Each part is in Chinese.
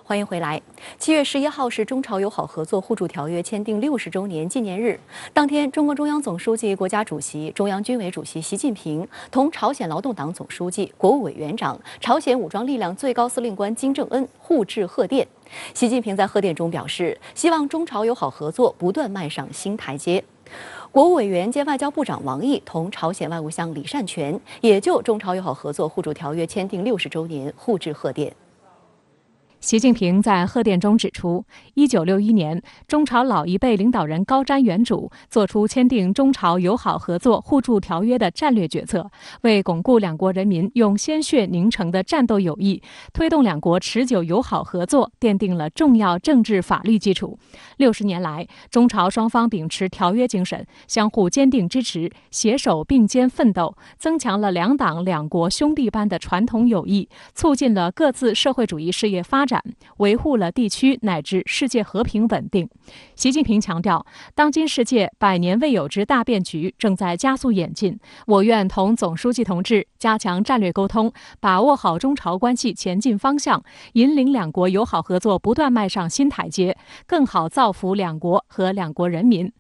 欢迎回来。7月11号是中朝友好合作互助条约签订60周年纪念日。当天，中共中央总书记、国家主席、中央军委主席习近平同朝鲜劳动党总书记、国务委员长、朝鲜武装力量最高司令官金正恩互致贺电。习近平在贺电中表示，希望中朝友好合作不断迈上新台阶。国务委员兼外交部长王毅同朝鲜外务相李善权也就中朝友好合作互助条约签订60周年互致贺电。习近平在贺电中指出，1961年，中朝老一辈领导人高瞻远瞩，作出签订中朝友好合作互助条约的战略决策，为巩固两国人民用鲜血凝成的战斗友谊，推动两国持久友好合作奠定了重要政治法律基础。60年来，中朝双方秉持条约精神，相互坚定支持，携手并肩奋斗，增强了两党两国兄弟般的传统友谊，促进了各自社会主义事业发展，维护了地区乃至世界和平稳定。习近平强调，当今世界100年未有之大变局正在加速演进，我愿同总书记同志加强战略沟通，把握好中朝关系前进方向，引领两国友好合作不断迈上新台阶，更好造福两国和两国人民。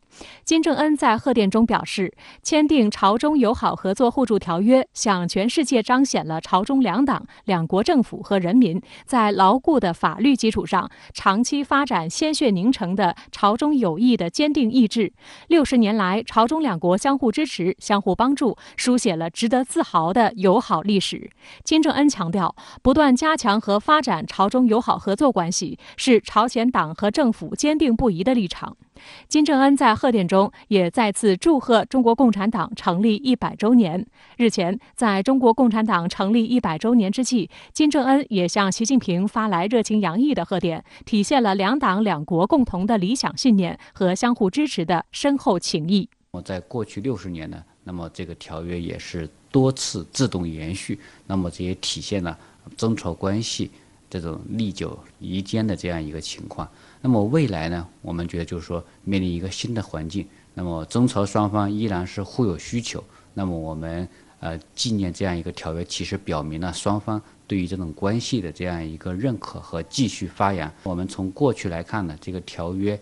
金正恩在贺电中表示，签订朝中友好合作互助条约，向全世界彰显了朝中两党、两国政府和人民在牢固的法律基础上，长期发展鲜血凝成的朝中友谊的坚定意志。60年来，朝中两国相互支持、相互帮助，书写了值得自豪的友好历史。金正恩强调，不断加强和发展朝中友好合作关系，是朝鲜党和政府坚定不移的立场。金正恩在贺电中也再次祝贺中国共产党成立100周年。日前，在中国共产党成立100周年之际，金正恩也向习近平发来热情洋溢的贺电，体现了两党两国共同的理想信念和相互支持的深厚情谊。在过去60年呢，那么这个条约也是多次自动延续，那么这也体现了中朝关系这种历久弥坚的这样一个情况。那么未来呢，我们觉得就是说面临一个新的环境，那么中朝双方依然是互有需求。那么我们纪念这样一个条约，其实表明了双方对于这种关系的这样一个认可和继续发扬。我们从过去来看呢，这个条约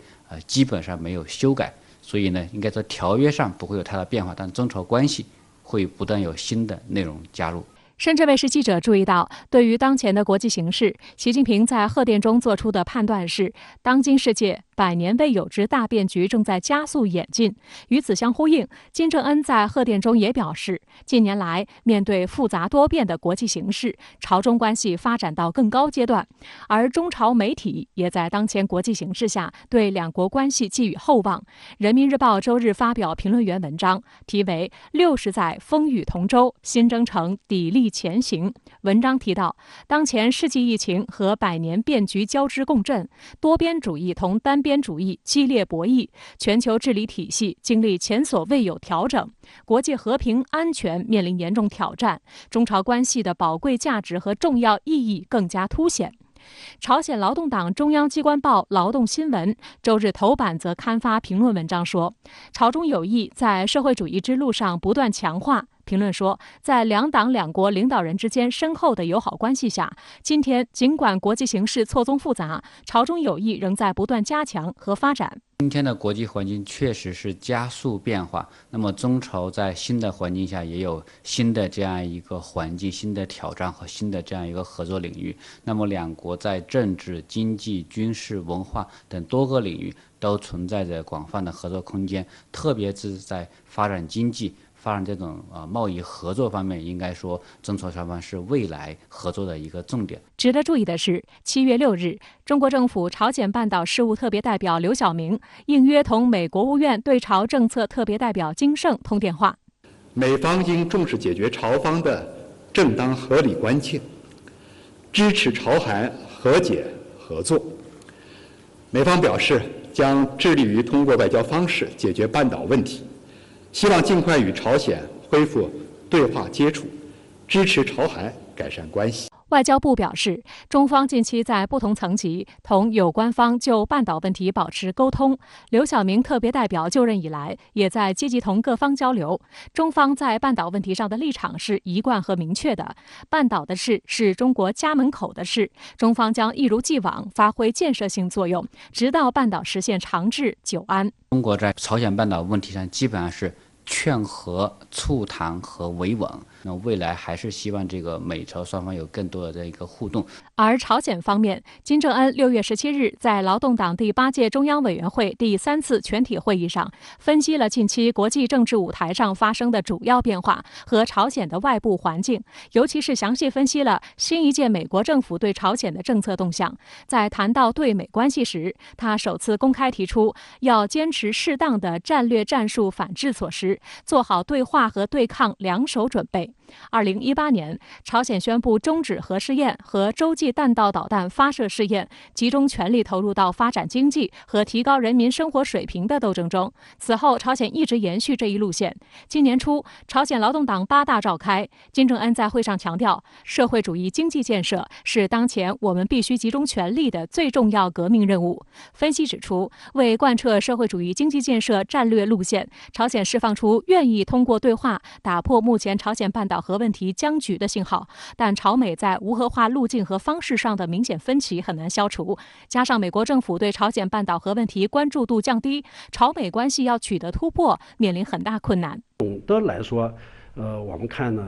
基本上没有修改，所以呢，应该说条约上不会有太大变化，但中朝关系会不断有新的内容加入。深圳卫视记者注意到，对于当前的国际形势，习近平在贺电中做出的判断是，当今世界100年未有之大变局正在加速演进。与此相呼应，金正恩在贺电中也表示，近年来面对复杂多变的国际形势，朝中关系发展到更高阶段，而中朝媒体也在当前国际形势下对两国关系寄予厚望。人民日报周日发表评论员文章，题为60载风雨同舟，新征程砥砺前行。文章提到，当前世纪疫情和100年变局交织共振，多边主义同单边主义激烈博弈，全球治理体系经历前所未有调整，国际和平安全面临严重挑战，中朝关系的宝贵价值和重要意义更加凸显。朝鲜劳动党中央机关报《劳动新闻》周日头版则刊发评论文章说，朝中友谊在社会主义之路上不断强化。评论说，在两党两国领导人之间深厚的友好关系下，今天尽管国际形势错综复杂，朝中友谊仍在不断加强和发展。今天的国际环境确实是加速变化，那么中朝在新的环境下也有新的这样一个环境、新的挑战和新的这样一个合作领域。那么两国在政治、经济、军事、文化等多个领域都存在着广泛的合作空间，特别是在发展经济、发展这种贸易合作方面，应该说中朝双方是未来合作的一个重点。值得注意的是，7月6日，中国政府朝鲜半岛事务特别代表刘晓明应约同美国务院对朝政策特别代表金盛通电话。美方应重视解决朝方的正当合理关切，支持朝韩和解合作。美方表示将致力于通过外交方式解决半岛问题，希望尽快与朝鲜恢复对话接触，支持朝韩改善关系。外交部表示，中方近期在不同层级同有关方就半岛问题保持沟通。刘晓明特别代表就任以来，也在积极同各方交流。中方在半岛问题上的立场是一贯和明确的，半岛的事是中国家门口的事，中方将一如既往发挥建设性作用，直到半岛实现长治久安。中国在朝鲜半岛问题上基本上是劝和、促谈和维稳。那未来还是希望这个美朝双方有更多的一个互动。而朝鲜方面，金正恩6月17日在劳动党第8届中央委员会第3次全体会议上，分析了近期国际政治舞台上发生的主要变化和朝鲜的外部环境，尤其是详细分析了新一届美国政府对朝鲜的政策动向。在谈到对美关系时，他首次公开提出要坚持适当的战略战术反制措施，做好对话和对抗两手准备。2018年，朝鲜宣布终止核试验和洲际弹道导弹发射试验，集中全力投入到发展经济和提高人民生活水平的斗争中。此后，朝鲜一直延续这一路线。今年初，朝鲜劳动党8大召开，金正恩在会上强调，社会主义经济建设是当前我们必须集中全力的最重要革命任务。分析指出，为贯彻社会主义经济建设战略路线，朝鲜释放出愿意通过对话打破目前朝鲜半岛核问题僵局的信号，但朝美在无核化路径和方式上的明显分歧很难消除，加上美国政府对朝鲜半岛核问题关注度降低，朝美关系要取得突破面临很大困难。总的来说，我们看呢，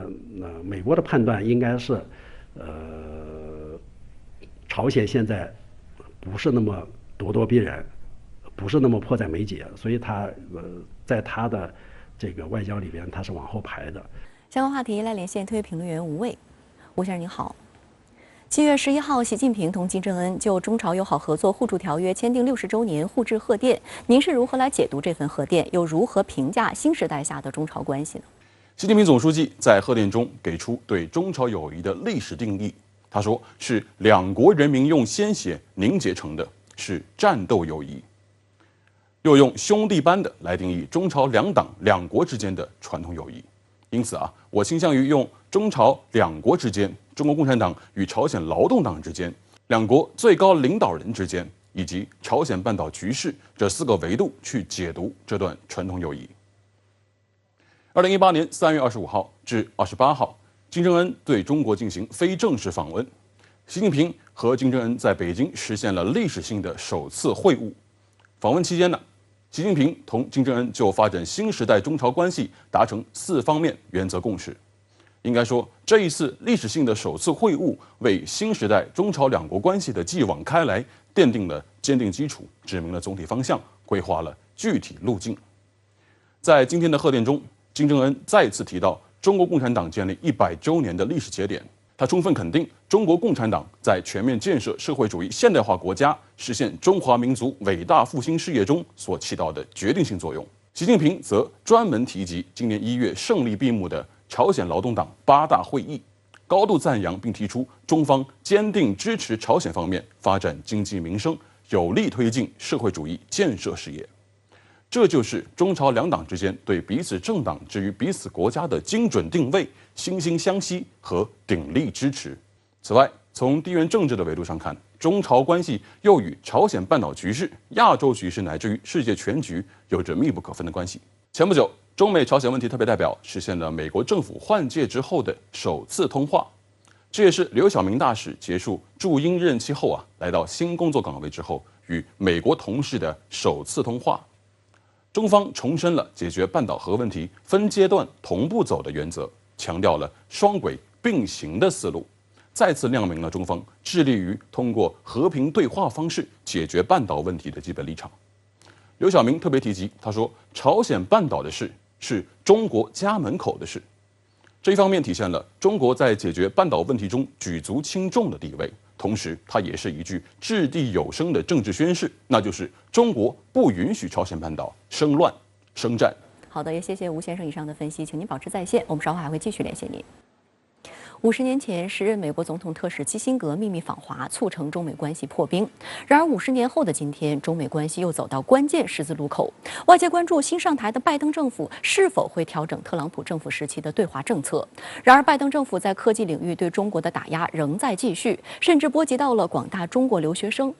美国的判断应该是，朝鲜现在不是那么咄咄逼人，不是那么迫在眉睫，所以他在他的这个外交里边，他是往后排的。相关话题来连线特约评论员吴卫。吴先生您好。7月11号，习近平同金正恩就中朝友好合作互助条约签订60周年互致贺电，您是如何来解读这份贺电，又如何评价新时代下的中朝关系呢？习近平总书记在贺电中给出对中朝友谊的历史定义，他说是两国人民用鲜血凝结成的，是战斗友谊。又用兄弟般的来定义中朝两党两国之间的传统友谊。因此我倾向于用中朝两国之间、中国共产党与朝鲜劳动党之间、两国最高领导人之间以及朝鲜半岛局势这4个维度去解读这段传统友谊。2018年3月25号至28号，金正恩对中国进行非正式访问，习近平和金正恩在北京实现了历史性的首次会晤。访问期间习近平同金正恩就发展新时代中朝关系达成4方面原则共识。应该说，这一次历史性的首次会晤，为新时代中朝两国关系的继往开来奠定了坚定基础，指明了总体方向，规划了具体路径。在今天的贺电中，金正恩再次提到中国共产党建立100周年的历史节点，他充分肯定中国共产党在全面建设社会主义现代化国家、实现中华民族伟大复兴事业中所起到的决定性作用。习近平则专门提及今年1月胜利闭幕的朝鲜劳动党8大会议，高度赞扬并提出中方坚定支持朝鲜方面发展经济民生，有力推进社会主义建设事业。这就是中朝两党之间对彼此政党之于彼此国家的精准定位、惺惺相惜和鼎力支持。此外，从地缘政治的维度上看，中朝关系又与朝鲜半岛局势、亚洲局势乃至于世界全局有着密不可分的关系。前不久，中美朝鲜问题特别代表实现了美国政府换届之后的首次通话，这也是刘晓明大使结束驻英任期后来到新工作岗位之后与美国同事的首次通话。中方重申了解决半岛核问题分阶段同步走的原则，强调了双轨并行的思路，再次亮明了中方致力于通过和平对话方式解决半岛问题的基本立场。刘晓明特别提及，他说朝鲜半岛的事是中国家门口的事，这一方面体现了中国在解决半岛问题中举足轻重的地位，同时它也是一句掷地有声的政治宣示，那就是中国不允许朝鲜半岛生乱生战。好的，也谢谢吴先生以上的分析，请您保持在线，我们稍后还会继续连线您。50年前，时任美国总统特使基辛格秘密访华，促成中美关系破冰。然而，50年后的今天，中美关系又走到关键十字路口。外界关注新上台的拜登政府是否会调整特朗普政府时期的对华政策。然而，拜登政府在科技领域对中国的打压仍在继续，甚至波及到了广大中国留学生。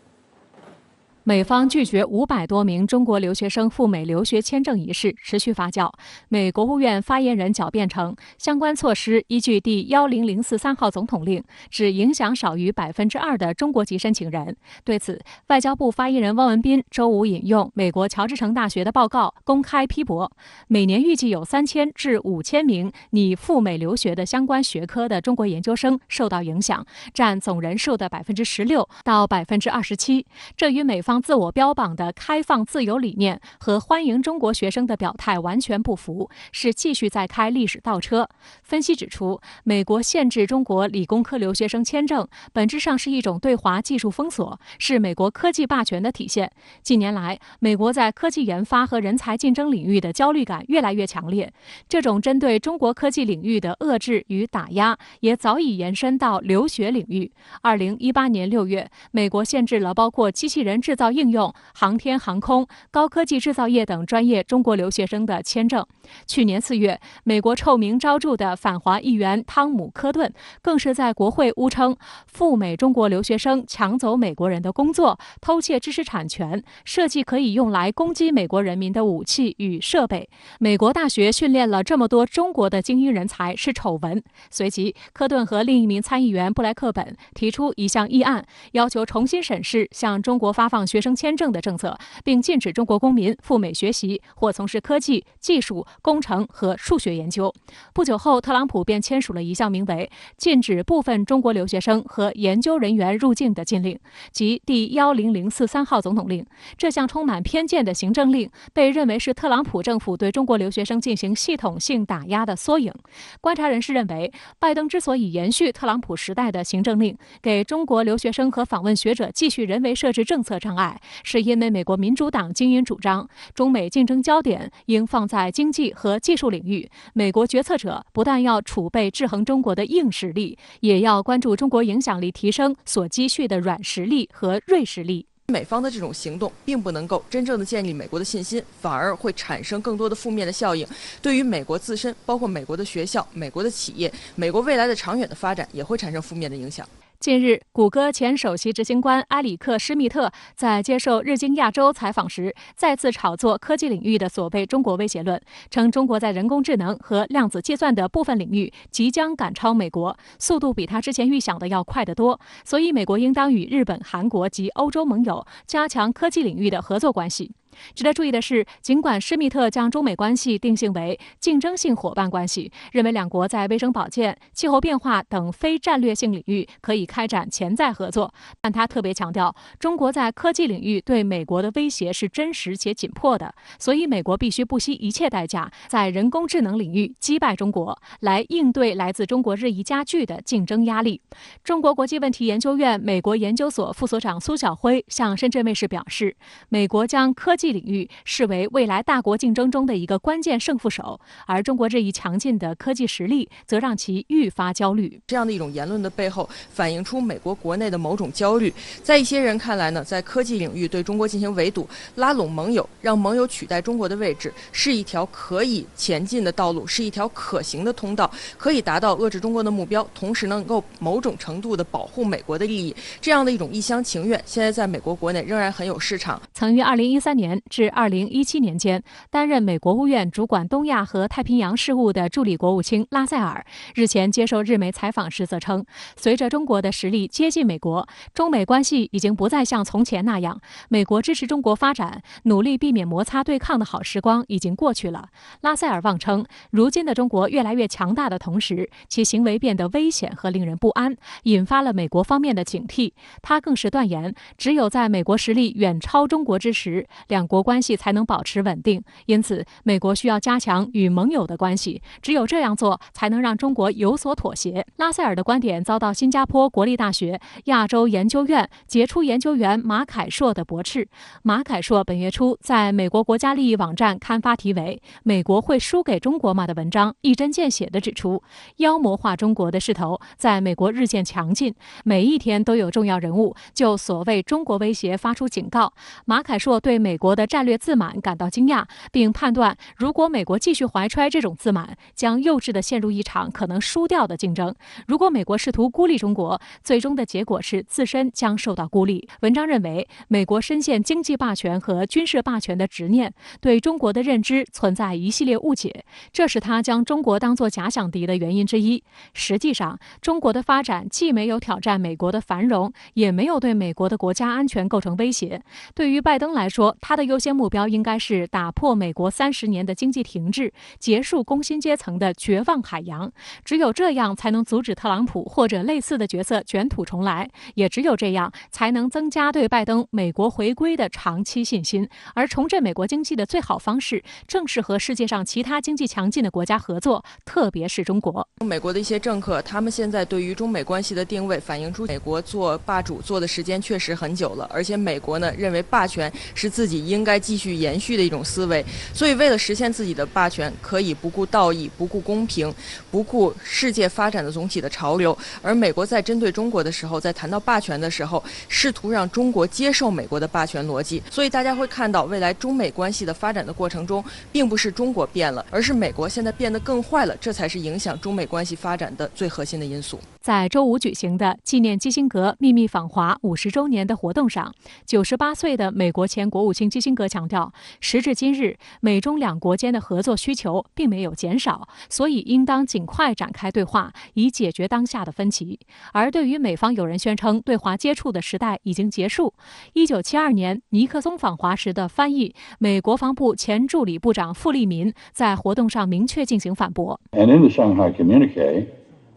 美方拒绝500多名中国留学生赴美留学签证一事持续发酵。美国务院发言人狡辩称，相关措施依据第10043号总统令，只影响少于2%的中国籍申请人。对此，外交部发言人汪文斌周五引用美国乔治城大学的报告公开批驳，每年预计有3000至5000名拟赴美留学的相关学科的中国研究生受到影响，占总人数的16%到27%。这与美方自我标榜的开放自由理念和欢迎中国学生的表态完全不符，是继续在开历史倒车。分析指出，美国限制中国理工科留学生签证，本质上是一种对华技术封锁，是美国科技霸权的体现。近年来，美国在科技研发和人才竞争领域的焦虑感越来越强烈，这种针对中国科技领域的遏制与打压，也早已延伸到留学领域。2018年6月，美国限制了包括机器人制造应用、航天航空、高科技制造业等专业中国留学生的签证。去年4月，美国臭名昭著的反华议员汤姆·科顿更是在国会诬称，赴美中国留学生抢走美国人的工作，偷窃知识产权，设计可以用来攻击美国人民的武器与设备。美国大学训练了这么多中国的精英人才是丑闻。随即，科顿和另一名参议员布莱克本提出一项议案，要求重新审视向中国发放学生签证的政策，并禁止中国公民赴美学习或从事科技、技术、工程和数学研究。不久后，特朗普便签署了一项名为《禁止部分中国留学生和研究人员入境的禁令》，即第10043号总统令。这项充满偏见的行政令被认为是特朗普政府对中国留学生进行系统性打压的缩影。观察人士认为，拜登之所以延续特朗普时代的行政令，给中国留学生和访问学者继续人为设置政策障碍，是因为美国民主党精英主张中美竞争焦点应放在经济和技术领域。美国决策者不但要储备制衡中国的硬实力，也要关注中国影响力提升所积蓄的软实力和锐实力。美方的这种行动并不能够真正的建立美国的信心，反而会产生更多的负面的效应，对于美国自身，包括美国的学校、美国的企业、美国未来的长远的发展也会产生负面的影响。近日，谷歌前首席执行官埃里克·施密特在接受日经亚洲采访时，再次炒作科技领域的所谓中国威胁论，称中国在人工智能和量子计算的部分领域即将赶超美国，速度比他之前预想的要快得多，所以美国应当与日本、韩国及欧洲盟友加强科技领域的合作关系。值得注意的是，尽管施密特将中美关系定性为竞争性伙伴关系，认为两国在卫生保健、气候变化等非战略性领域可以开展潜在合作，但他特别强调，中国在科技领域对美国的威胁是真实且紧迫的，所以美国必须不惜一切代价，在人工智能领域击败中国，来应对来自中国日益加剧的竞争压力。中国国际问题研究院美国研究所副所长苏晓辉向深圳卫视表示，美国将科技领域视为未来大国竞争中的一个关键胜负手，而中国日益强劲的科技实力则让其愈发焦虑。这样的一种言论的背后，反映出美国国内的某种焦虑。在一些人看来呢，在科技领域对中国进行围堵，拉拢盟友，让盟友取代中国的位置，是一条可以前进的道路，是一条可行的通道，可以达到遏制中国的目标，同时能够某种程度的保护美国的利益。这样的一种一厢情愿，现在在美国国内仍然很有市场。曾于2013年至2017年间担任美国务院主管东亚和太平洋事务的助理国务卿拉塞尔日前接受日媒采访时则称，随着中国的实力接近美国，中美关系已经不再像从前那样，美国支持中国发展，努力避免摩擦对抗的好时光已经过去了。拉塞尔妄称，如今的中国越来越强大的同时，其行为变得危险和令人不安，引发了美国方面的警惕。他更是断言，只有在美国实力远超中国之时，两两国关系才能保持稳定。因此，美国需要加强与盟友的关系，只有这样做，才能让中国有所妥协。拉塞尔的观点遭到新加坡国立大学亚洲研究院杰出研究员马凯硕的驳斥。马凯硕本月初在美国国家利益网站刊发题为《美国会输给中国吗》的文章，一针见血地指出，妖魔化中国的势头在美国日渐强劲，每一天都有重要人物就所谓中国威胁发出警告。马凯硕对美国的战略自满感到惊讶，并判断如果美国继续怀揣这种自满，将幼稚地陷入一场可能输掉的竞争。如果美国试图孤立中国，最终的结果是自身将受到孤立。文章认为，美国深陷经济霸权和军事霸权的执念，对中国的认知存在一系列误解，这是他将中国当作假想敌的原因之一。实际上，中国的发展既没有挑战美国的繁荣，也没有对美国的国家安全构成威胁。对于拜登来说，他的优先目标应该是打破美国30年的经济停滞，结束工薪阶层的绝望海洋。只有这样才能阻止特朗普或者类似的角色卷土重来，也只有这样才能增加对拜登美国回归的长期信心。而重振美国经济的最好方式，正是和世界上其他经济强劲的国家合作，特别是中国。美国的一些政客，他们现在对于中美关系的定位，反映出美国做霸主做的时间确实很久了，而且美国呢认为霸权是自己应该继续延续的一种思维，所以为了实现自己的霸权，可以不顾道义、不顾公平、不顾世界发展的总体的潮流。而美国在针对中国的时候，在谈到霸权的时候，试图让中国接受美国的霸权逻辑。所以大家会看到，未来中美关系的发展的过程中，并不是中国变了，而是美国现在变得更坏了，这才是影响中美关系发展的最核心的因素。在周五举行的纪念基辛格秘密访华50周年的活动上，98岁的美国前国务卿基辛格强调，时至今日，美中两国间的合作需求并没有减少，所以应当尽快展开对话，以解决当下的分歧。而对于美方有人宣称对华接触的时代已经结束，1972年尼克松访华时的翻译美国防部前助理部长傅利民在活动上明确进行反驳。And in the Shanghai communique,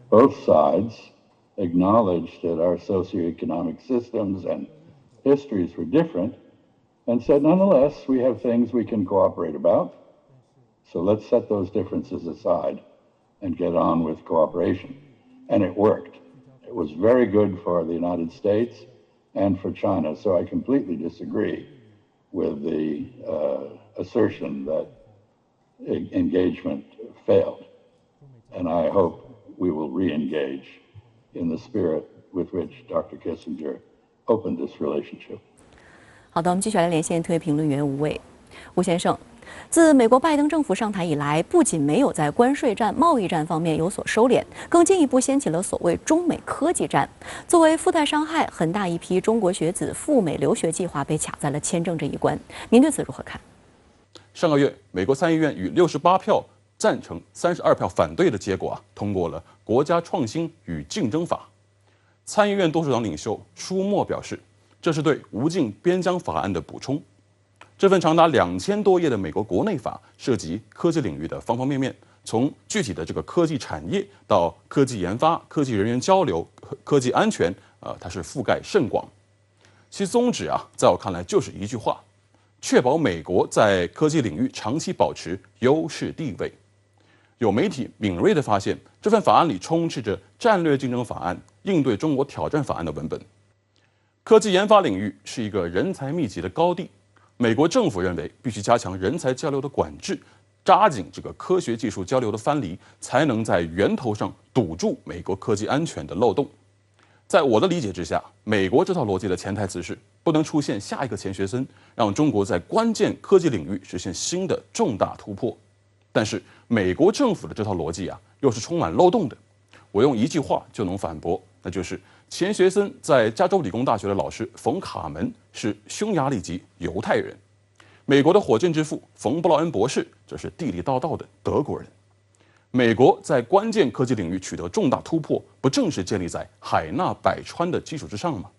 both sides acknowledged that our socioeconomic systems and histories were different and said, nonetheless, we have things we can cooperate about. So let's set those differences aside and get on with cooperation. And it worked. It was very good for the United States and for China. So I completely disagree with the assertion that engagement failed. And I hope we will re-engage in the spirit with which Dr. Kissinger opened this relationship. 好的，我们继续来连线特约评论员吴伟。吴先生，自美国拜登政府上台以来，不仅没有在关税战、贸易战方面有所收敛，更进一步掀起了所谓中美科技战。作为附带伤害，很大一批中国学子赴美留学计划被卡在了签证这一关。您对此如何看？上个月，美国参议院以68票赞成、32票反对的结果通过了《国家创新与竞争法》。参议院多数党领袖舒默表示，这是对无尽边疆法案的补充。这份长达2000多页的美国国内法涉及科技领域的方方面面，从具体的这个科技产业到科技研发、科技人员交流、科技安全，它是覆盖甚广。其宗旨在我看来就是一句话：确保美国在科技领域长期保持优势地位。有媒体敏锐地发现，这份法案里充斥着战略竞争法案、应对中国挑战法案的文本。科技研发领域是一个人才密集的高地，美国政府认为必须加强人才交流的管制，扎紧这个科学技术交流的藩篱，才能在源头上堵住美国科技安全的漏洞。在我的理解之下，美国这套逻辑的潜台词是不能出现下一个钱学森，让中国在关键科技领域实现新的重大突破。但是美国政府的这套逻辑又是充满漏洞的。我用一句话就能反驳，那就是钱学森在加州理工大学的老师冯卡门是匈牙利籍犹太人，美国的火箭之父冯布劳恩博士则是地地道道的德国人。美国在关键科技领域取得重大突破，不正是建立在海纳百川的基础之上吗？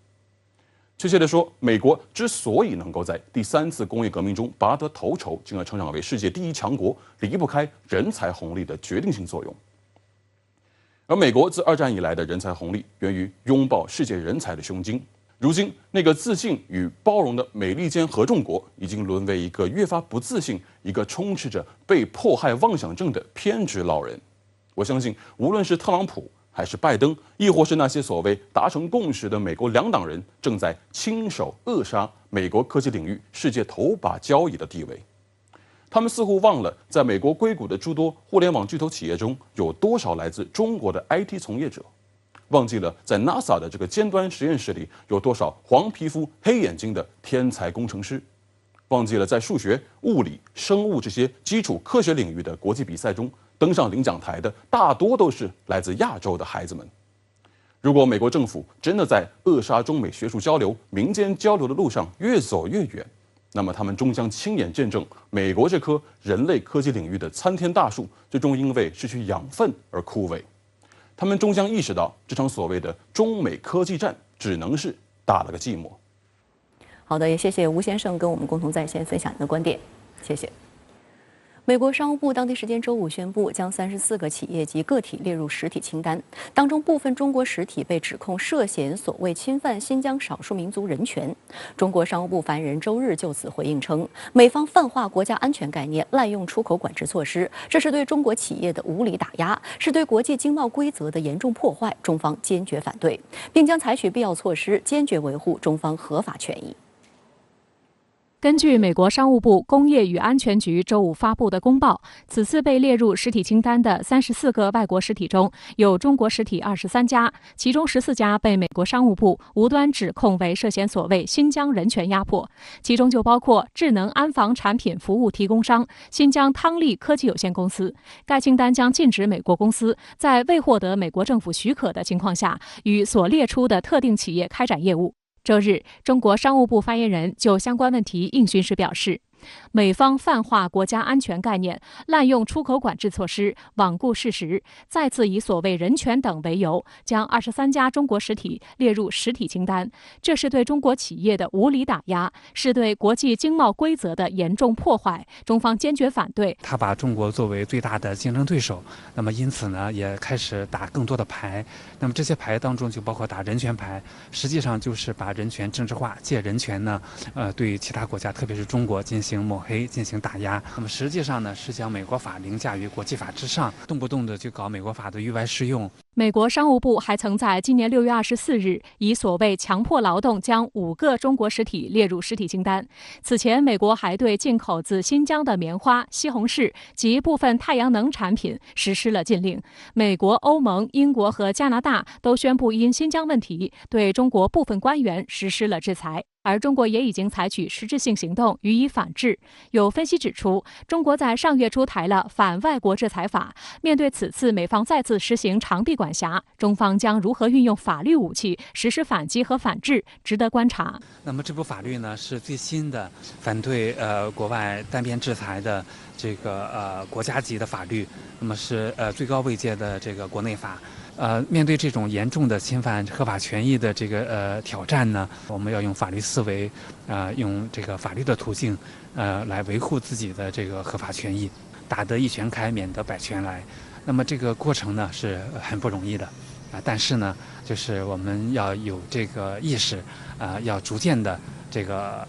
确切地说，美国之所以能够在第3次工业革命中拔得头筹，进而成长为世界第1强国，离不开人才红利的决定性作用。而美国自2战以来的人才红利，源于拥抱世界人才的胸襟。如今，那个自信与包容的美利坚合众国，已经沦为一个越发不自信、一个充斥着被迫害妄想症的偏执老人。我相信，无论是特朗普还是拜登，亦或是那些所谓达成共识的美国两党人，正在亲手扼杀美国科技领域世界头把交椅的地位。他们似乎忘了，在美国硅谷的诸多互联网巨头企业中，有多少来自中国的 IT 从业者。忘记了在 NASA 的这个尖端实验室里有多少黄皮肤黑眼睛的天才工程师，忘记了在数学、物理、生物这些基础科学领域的国际比赛中登上领奖台的大多都是来自亚洲的孩子们。如果美国政府真的在扼杀中美学术交流、民间交流的路上越走越远，那么他们终将亲眼见证美国这棵人类科技领域的参天大树最终因为失去养分而枯萎。他们终将意识到，这场所谓的中美科技战只能是打了个寂寞。好的，也谢谢吴先生跟我们共同在线分享您的观点，谢谢。美国商务部当地时间周五宣布，将34个企业及个体列入实体清单，当中部分中国实体被指控涉嫌所谓侵犯新疆少数民族人权。中国商务部发言人周日就此回应称，美方泛化国家安全概念，滥用出口管制措施，这是对中国企业的无理打压，是对国际经贸规则的严重破坏，中方坚决反对，并将采取必要措施，坚决维护中方合法权益。根据美国商务部工业与安全局周五发布的公报，此次被列入实体清单的34个外国实体中，有中国实体23家，其中14家被美国商务部无端指控为涉嫌所谓新疆人权压迫，其中就包括智能安防产品服务提供商新疆汤力科技有限公司。该清单将禁止美国公司在未获得美国政府许可的情况下，与所列出的特定企业开展业务。周日，中国商务部发言人就相关问题应询时表示，美方泛化国家安全概念，滥用出口管制措施，罔顾事实，再次以所谓人权等为由，将23家中国实体列入实体清单，这是对中国企业的无理打压，是对国际经贸规则的严重破坏，中方坚决反对。他把中国作为最大的竞争对手，那么因此呢，也开始打更多的牌。那么这些牌当中就包括打人权牌，实际上就是把人权政治化，借人权呢，对其他国家，特别是中国进行抹黑、进行打压。那么实际上呢，是将美国法凌驾于国际法之上，动不动的就搞美国法的域外适用。美国商务部还曾在今年6月24日以所谓强迫劳动将5个中国实体列入实体清单。此前，美国还对进口自新疆的棉花、西红柿及部分太阳能产品实施了禁令。美国、欧盟、英国和加拿大都宣布因新疆问题对中国部分官员实施了制裁。而中国也已经采取实质性行动予以反制。有分析指出，中国在上月出台了反外国制裁法。面对此次美方再次实行长臂管辖，中方将如何运用法律武器实施反击和反制，值得观察。那么这部法律呢，是最新的反对国外单边制裁的这个国家级的法律，那么是最高位阶的这个国内法。面对这种严重的侵犯合法权益的这个挑战呢，我们要用法律思维，用这个法律的途径，来维护自己的这个合法权益，打得一拳开，免得百拳来。那么这个过程呢是很不容易的，但是呢，就是我们要有这个意识，要逐渐的这个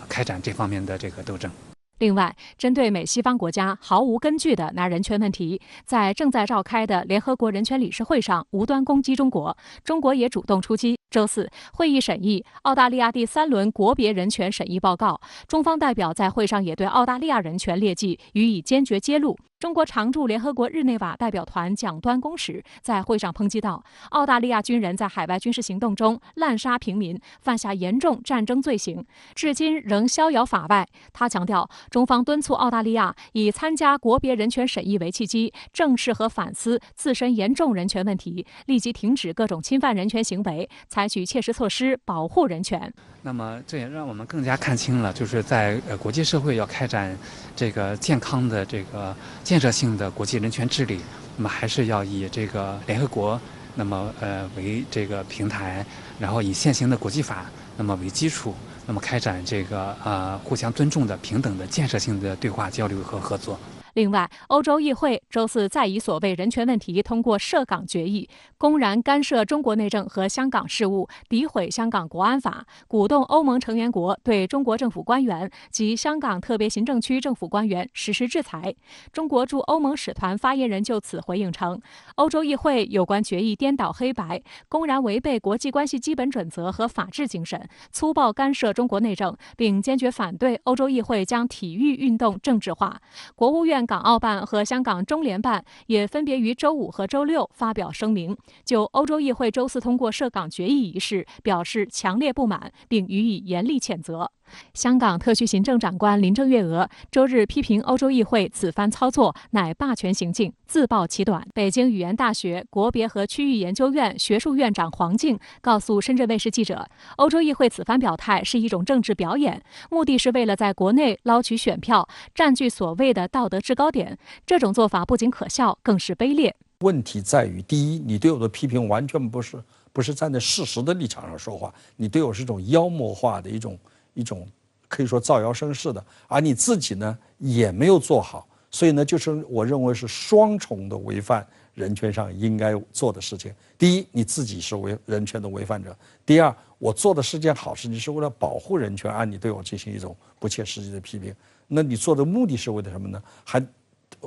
开展这方面的这个斗争。另外，针对美西方国家毫无根据的拿人权问题，在正在召开的联合国人权理事会上无端攻击中国，中国也主动出击。周四，会议审议澳大利亚第3轮国别人权审议报告，中方代表在会上也对澳大利亚人权劣迹予以坚决揭露。中国常驻联合国日内瓦代表团蒋端公使在会上抨击道，澳大利亚军人在海外军事行动中滥杀平民，犯下严重战争罪行，至今仍逍遥法外。他强调，中方敦促澳大利亚以参加国别人权审议为契机，正视和反思自身严重人权问题，立即停止各种侵犯人权行为，采取切实措施保护人权。那么这也让我们更加看清了，就是在国际社会要开展这个健康的这个建设性的国际人权治理，那么还是要以这个联合国那么为这个平台，然后以现行的国际法那么为基础，那么开展这个互相尊重的平等的建设性的对话交流和合作。另外，欧洲议会周四再以所谓人权问题通过涉港决议，公然干涉中国内政和香港事务，诋毁香港国安法，鼓动欧盟成员国对中国政府官员及香港特别行政区政府官员实施制裁。中国驻欧盟使团发言人就此回应称，欧洲议会有关决议颠倒黑白，公然违背国际关系基本准则和法治精神，粗暴干涉中国内政，并坚决反对欧洲议会将体育运动政治化。国务院港澳办和香港中联办也分别于周五和周六发表声明，就欧洲议会周四通过涉港决议一事表示强烈不满，并予以严厉谴责。香港特区行政长官林郑月娥周日批评欧洲议会此番操作乃霸权行径，自曝其短。北京语言大学国别和区域研究院学术院长黄静告诉深圳卫视记者，欧洲议会此番表态是一种政治表演，目的是为了在国内捞取选票，占据所谓的道德制高点。这种做法不仅可笑，更是卑劣。问题在于，第一，你对我的批评完全不是站在事实的立场上说话，你对我是一种妖魔化的一种可以说造谣生事的，而你自己呢也没有做好，所以呢，就是我认为是双重的违反人权上应该做的事情。第一，你自己是人权的违反者；第二，我做的是件好事情，是为了保护人权，而你对我进行一种不切实际的批评，那你做的目的是为了什么呢？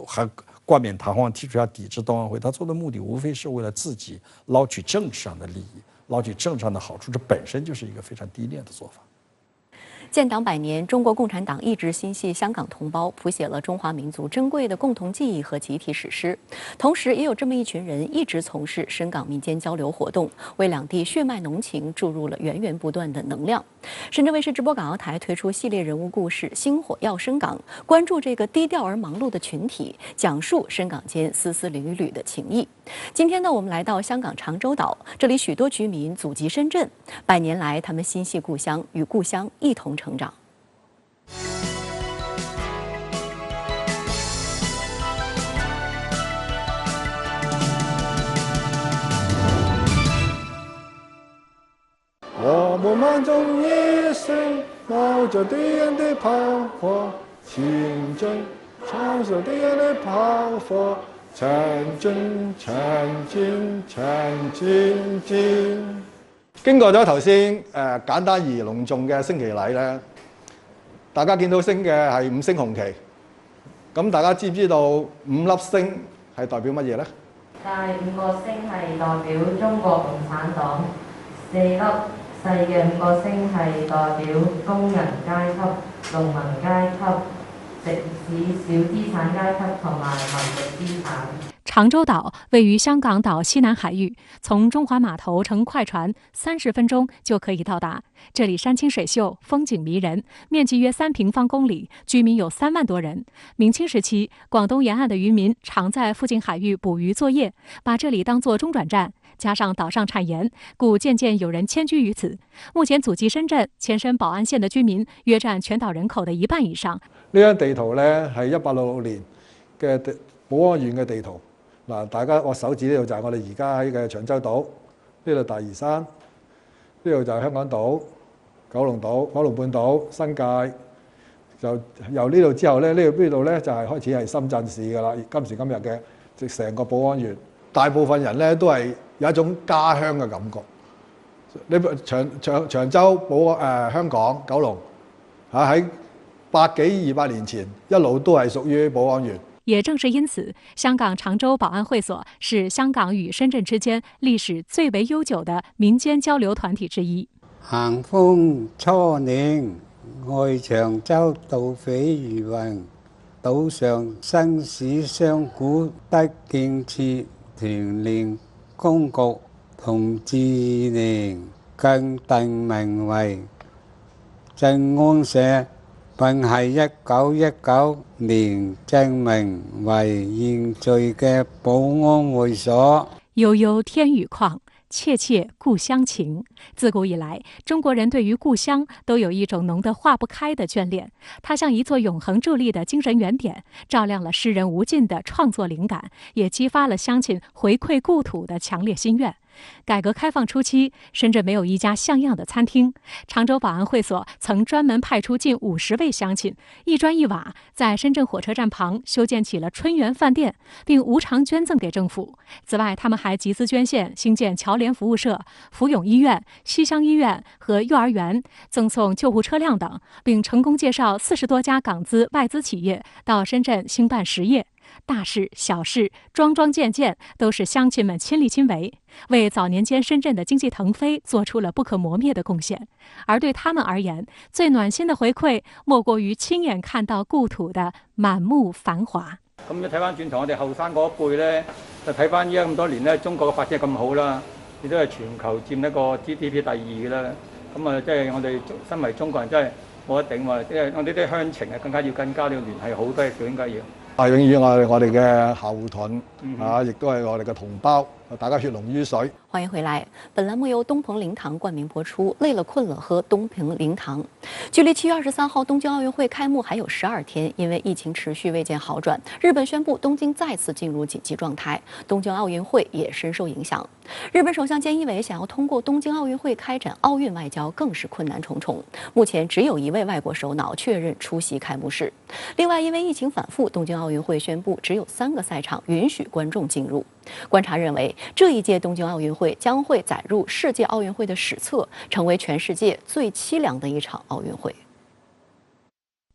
还冠冕堂皇提出要抵制冬奥会，他做的目的无非是为了自己捞取政治上的利益，捞取政治上的好处，这本身就是一个非常低劣的做法。建党100年，中国共产党一直心系香港同胞，谱写了中华民族珍贵的共同记忆和集体史诗。同时，也有这么一群人一直从事深港民间交流活动，为两地血脉浓情注入了源源不断的能量。深圳卫视直播港澳台推出系列人物故事《星火耀深港》，关注这个低调而忙碌的群体，讲述深港间丝丝缕缕的情谊。今天呢，我们来到香港长洲岛，这里许多居民祖籍深圳，100年来他们心系故乡，与故乡一同成长。我们满中一生冒着敌人的炮火，清真长射敌人的炮火，前進前進前進進。經過咗頭先簡單而隆重嘅升旗禮咧，大家見到升嘅係5星紅旗，咁大家知唔知道5粒星係代表乜嘢咧？第5個星係代表中國共產黨，4粒細嘅5個星係代表工人階級、農民階級、直市小資產階級同埋民族資產。长洲岛位于香港岛西南海域，从中环码头乘快船30分钟就可以到达。这里山清水秀，风景迷人，面积约3平方公里，居民有3万多人。明清时期，广东沿岸的渔民常在附近海域捕鱼作业，把这里当作中转站。加上岛上产盐，故渐渐有人迁居于此。目前祖籍深圳、前身宝安县的居民约占全岛人口的1半以上。呢張地圖呢係1866年嘅寶安縣嘅地圖。嗱，大家我手指呢度就係我哋而家喺嘅長洲島，呢度大嶼山，呢度就係香港島、九龍島、九龍半島、新界。就由呢度之後咧，呢度咧就係開始係深圳市㗎啦。今時今日嘅即成個寶安縣，大部分人咧都係有一種家鄉嘅感覺。你長洲、香港、九龍喺100幾200年前一路都係屬於寶安縣。也正是因此，香港長洲寶安會所是香港與深圳之間歷史最為悠久的民間交流團體之一。行風初寧，愛長洲盜匪如雲，島上生死相顧得建設，團練公局同治年，更定名為正安社。並係1919年正名為現在嘅寶安會所。悠悠天宇曠，切切故鄉情。自古以來，中國人對於故鄉都有一種濃得化不開的眷戀。它像一座永恆佇立的精神原點，照亮了詩人無盡的創作靈感，也激發了鄉親回饋故土的強烈心願。改革开放初期，深圳没有一家像样的餐厅。常州保安会所曾专门派出近50位乡亲，一砖一瓦在深圳火车站旁修建起了春园饭店，并无偿捐赠给政府。此外，他们还集资捐献兴建侨联服务社、福永医院、西乡医院和幼儿园，赠送救护车辆等，并成功介绍40多家港资外资企业到深圳兴办实业。大事小事，桩桩件件都是乡亲们亲力亲为，为早年间深圳的经济腾飞做出了不可磨灭的贡献。而对他们而言，最暖心的回馈莫過於親眼看到故土的滿目繁華。咁你睇翻轉頭，我哋後生嗰一輩咧，就睇翻依家咁多年咧，中國嘅發展咁好啦，亦都係全球佔一個 GDP 第2嘅啦。咁啊，即係我哋身為中國人真係冇得頂喎，即係我哋啲鄉情啊，更加要聯繫好多嘢，應該要。永遠我哋嘅後盾啊，亦都係我哋嘅同胞，大家血濃於水。欢迎回来，本栏目由东鹏灵堂冠名播出。累了困了，喝东鹏灵堂。距离7月23号东京奥运会开幕还有12天，因为疫情持续未见好转，日本宣布东京再次进入紧急状态，东京奥运会也深受影响。日本首相菅义伟想要通过东京奥运会开展奥运外交，更是困难重重。目前只有1位外国首脑确认出席开幕式。另外，因为疫情反复，东京奥运会宣布只有3个赛场允许观众进入。观察认为，这一届东京奥运会将会载入世界奥运会的史册，成为全世界最凄凉的一场奥运会。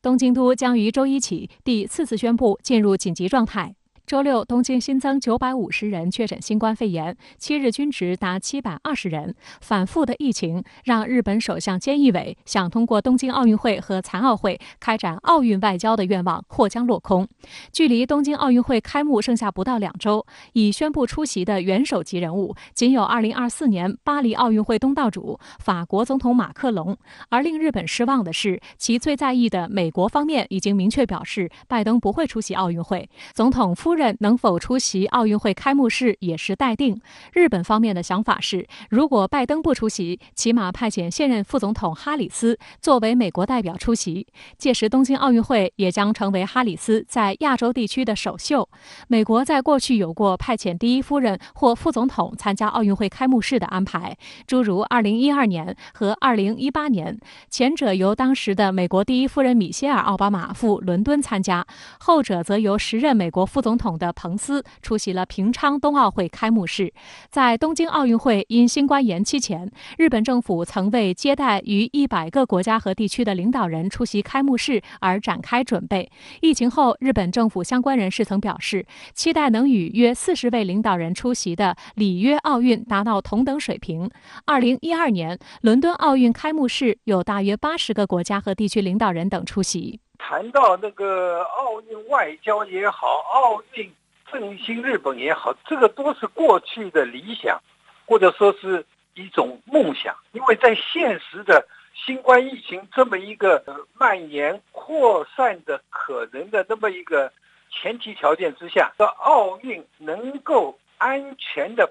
东京都将于周一起第4次宣布进入紧急状态。周六，东京新增950人确诊新冠肺炎，7日均值达720人。反复的疫情让日本首相菅义伟想通过东京奥运会和残奥会开展奥运外交的愿望或将落空。距离东京奥运会开幕剩下不到2周，已宣布出席的元首级人物仅有2024年巴黎奥运会东道主法国总统马克龙。而令日本失望的是，其最在意的美国方面已经明确表示，拜登不会出席奥运会，总统夫人能否出席奥运会开幕式也是待定。日本方面的想法是，如果拜登不出席，起码派遣现任副总统哈里斯作为美国代表出席。届时东京奥运会也将成为哈里斯在亚洲地区的首秀。美国在过去有过派遣第一夫人或副总统参加奥运会开幕式的安排，诸如2012年和2018年，前者由当时的美国第一夫人米歇尔·奥巴马赴伦敦参加，后者则由时任美国副总统的彭斯出席了平昌冬奥会开幕式。在东京奥运会因新冠延期前，日本政府曾为接待逾100个国家和地区的领导人出席开幕式而展开准备。疫情后，日本政府相关人士曾表示，期待能与约40位领导人出席的里约奥运达到同等水平。2012年伦敦奥运开幕式有大约80个国家和地区领导人等出席。谈到那个奥运外交也好，奥运振兴日本也好，这个都是过去的理想，或者说是一种梦想。因为在现实的新冠疫情这么一个蔓延扩散的可能的这么一个前提条件之下，奥运能够安全的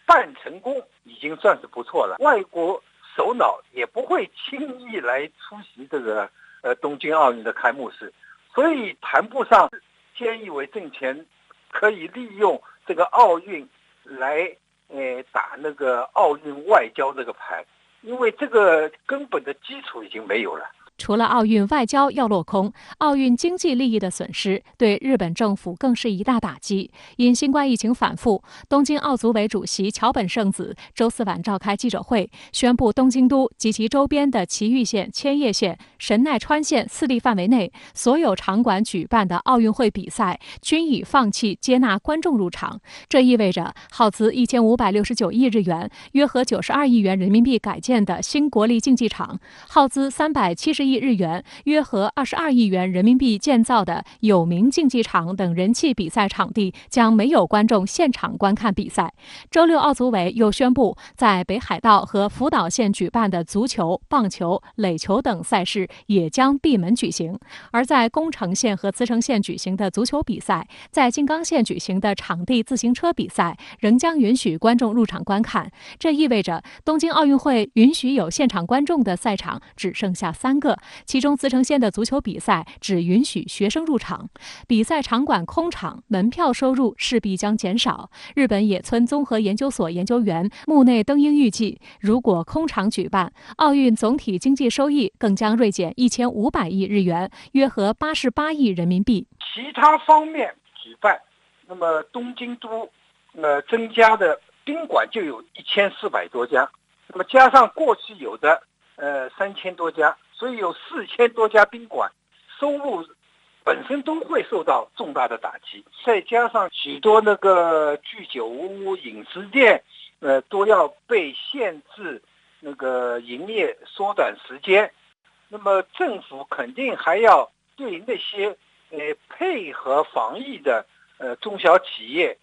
办成功，已经算是不错了。外国首脑也不会轻易来出席这个东京奥运的开幕式，所以谈不上菅义伟政权可以利用这个奥运来打那个奥运外交这个牌，因为这个根本的基础已经没有了。除了奥运外交要落空，奥运经济利益的损失对日本政府更是一大打击。因新冠疫情反复，东京奥组委主席桥本圣子周4晚召开记者会，宣布东京都及其周边的埼玉县、千叶县、神奈川县4地范围内所有场馆举办的奥运会比赛均已放弃接纳观众入场。这意味着耗资1569亿日元，约合92亿元人民币改建的新国立竞技场，耗资370亿日元，约合22亿元人民币建造的有名竞技场等人气比赛场地将没有观众现场观看比赛。周六，奥组委又宣布，在北海道和福岛县举办的足球、棒球、垒球等赛事也将闭门举行。而在宫城县和茨城县举行的足球比赛，在静冈县举行的场地自行车比赛仍将允许观众入场观看。这意味着东京奥运会允许有现场观众的赛场只剩下3个。策，其中茨城县的足球比赛只允许学生入场，比赛场馆空场，门票收入势必将减少。日本野村综合研究所研究员木内登英预计，如果空场举办，奥运总体经济收益更将锐减1500亿日元，约合88亿人民币。其他方面举办，那么东京都增加的宾馆就有1400多家，那么加上过去有的3000多家，所以有4000多家宾馆，收入本身都会受到重大的打击。再加上许多居酒屋、饮食店，都要被限制营业、缩短时间。那么政府肯定还要对那些配合防疫的中小企业，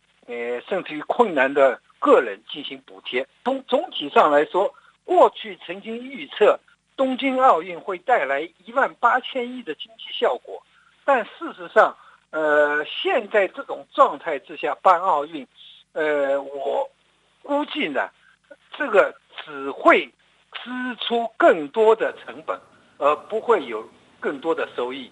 甚至于困难的个人进行补贴。从总体上来说，过去曾经预测东京奥运会带来18000亿的经济效果，但事实上，现在这种状态之下办奥运，我估计呢，这个只会支出更多的成本，而不会有更多的收益。